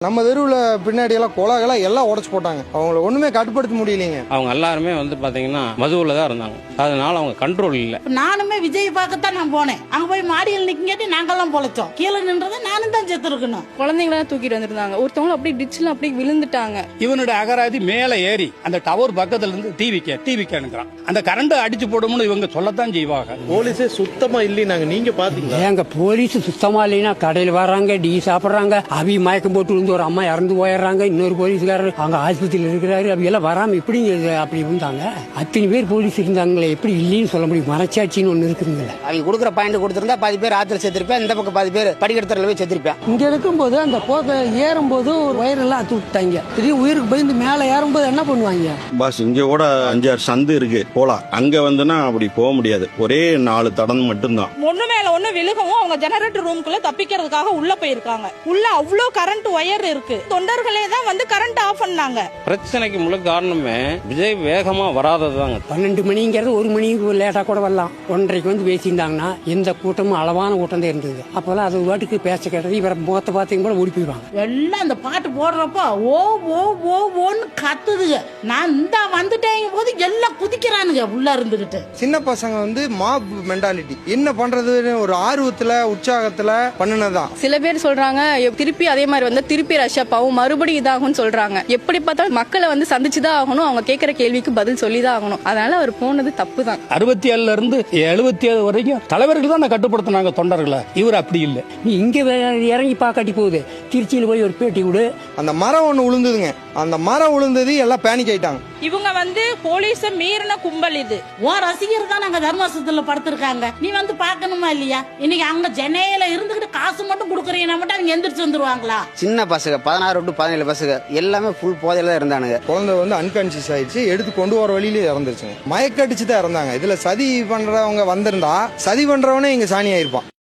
நம்ம தெருவுல பின்னாடி எல்லாம் கொலகளை எல்லாம் உடைச்சு போட்டாங்க. அவங்கள ஒண்ணுமே கட்டுப்படுத்த முடியலைங்க. அவங்க எல்லாருமே பாத்தீங்கன்னா மதுவுல தான் இருந்தாங்க. அதனால அவங்க கண்ட்ரோல் இல்ல. நானுமே விஜய் பார்க்கத்தான் நான் போனேன். அங்க போய் மாடியில் நிக்கங்காட்டி நாங்கெல்லாம் பொழைச்சோம். கீழே நின்றதை நானும் தான் செத்து இருக்கணும். குழந்தைங்களா தூக்கிட்டு வந்திருந்தாங்க. ஒருத்தவங்க அப்படியே டிச்சில் அப்படியே விழுந்துட்டாங்க. இவனுடைய அகராதி மேல ஏறி அந்த டவர் பக்கத்துல இருந்து டிவிக்கு அந்த கரண்ட் அடிச்சு போடும்னு இவங்க சொல்லத்தான் செய்வாங்க. போலீஸே சுத்தமா இல்லைனாங்க. நீங்க பாத்தீங்களா? எங்க போலீஸ் சுத்தமா இல்லைன்னா கடையில் வர்றாங்க, டீ சாப்பிடுறாங்க, அவி மயக்கம் போட்டு விழுந்து ஒரு அம்மா இறந்து போயிடுறாங்க. இன்னொரு போலீஸ்காரர் அங்க ஆஸ்பத்திரியில் இருக்கிறாரு. அப்படி எல்லாம் வராம இப்படி அப்படி இருந்தாங்க. அத்தனை பேர் போலீஸ் இருந்தாங்களே, எப்படி இல்லைன்னு சொல்ல முடியும்? மனச்சாட்சின்னு ஒண்ணு இருக்குதுங்களா? அவங்க கொடுக்குற பாயிண்ட் கொடுத்திருந்தா பாதி பேர் ஆத்துல செத்துருப்பேன், இந்த பக்கம் பாதி பேர் படிக்கட்டுல போய் செத்துருப்பேன். இங்க இருக்கும்போது அந்த போக ஏறும்போது ஒரு வயரெல்லாம் அத்து விட்டாங்க. திடீர்னு உயிருக்கு பயந்து மேல ஏறும்போது என்ன பண்ணுவாங்க? பாஸ் இங்க கூட 5-6 சந்து இருக்கு போலாம். அங்க வந்துன்னா அப்படி போக முடியாது. ஒரே 4 தடம் மட்டும்தான். ஒண்ணு மேல ஒண்ணு விழுகவும் அவங்க ஜெனரேட்டர் ரூம்குள்ள தப்பிக்கிறதுக்காக உள்ள போயிருக்காங்க. உள்ள அவ்வளோ கரண்ட் ஒயர் இருக்கு. தொண்டர்களே தான் கரண்ட் ஆஃப் பண்ணாங்க. பிரச்சனைக்கு முழு காரணமே விஜய் வேகமா வராததாங்க. 12 மணிங்கிறது 1 மணிக்கு லேட்டா கூட வரலாம். 1:30க்கு வந்து பேசியிருந்தாங்கன்னா எந்த கூட்டமும் அளவான கூட்டம் தான் இருந்தது. அப்பெல்லாம் அது வாட்டுக்கு பேச கேட்டது. இவரை முகத்தை பார்த்தீங்க கூட ஓடி போயிடுவாங்க. எல்லாம் அந்த பாட்டு போடுறப்போ ஓ ஓ ஓ ஓன்னு கத்துதுங்க. நான் இந்த வந்துட்டேங்க போது எல்லாம் குதிக்கிறானுங்க உள்ள இருந்துகிட்டு. சின்ன பசங்க மாப் மென்டாலிட்டி என்ன பண்றதுன்னு ஒரு ஆர்வத்துல உற்சாகத்துல பண்ணுனதான். சில பேர் சொல்றாங்க திருப்பி அதே மாதிரி திருப்பி ரஷ்யா பாவும் மறுபடியும் இதாகும்னு சொல்றாங்க. எப்படி பார்த்தாலும் மக்களை சந்திச்சுதான் ஆகணும். அவங்க கேட்கிற கேள்விக்கு பதில் சொல்லிதான் ஆகணும். அதனால அவர் போனது தப்பு தான். 67 இருந்து 77 வரைக்கும் தலைவர்கள் தான் கட்டுப்படுத்தினாங்க தொண்டர்களை. இவர் அப்படி இல்லை. நீ இங்க இறங்கி பாக்காட்டி போகுது. திருச்சியில் போய் ஒரு பேட்டி கொடு. அந்த மரம் ஒண்ணு விழுந்ததுங்க. அந்த மரம் விழுந்தது எல்லாம் பேனிக் ஆயிட்டாங்க. இவங்க போலீஸ மீறின கும்பல் இது. ஓ ரசிகர் தான் நாங்க தர்மாசத்துல படுத்திருக்காங்க. நீ பார்க்கணுமா இல்லையா? இன்னைக்கு அங்க சென்னையில இருந்துகிட்டு காசு மட்டும் கொடுக்குறீங்கன்னா மட்டும் அவங்க எந்திரிச்சு வந்துருவாங்களா? சின்ன பசங்க 16 to 17 பசங்க எல்லாமே ஃபுல் போதையில தான் இருந்தானுங்க. குழந்தை அன்கான்சியஸ் ஆயிடுச்சு. எடுத்து கொண்டு வர வழியிலே இறந்துருச்சுங்க. மயக்கடிச்சு தான் இறந்தாங்க. இதுல சதி பண்றவங்க வந்திருந்தா சதி பண்றவனே இங்க சாணி ஆயிருப்பான்.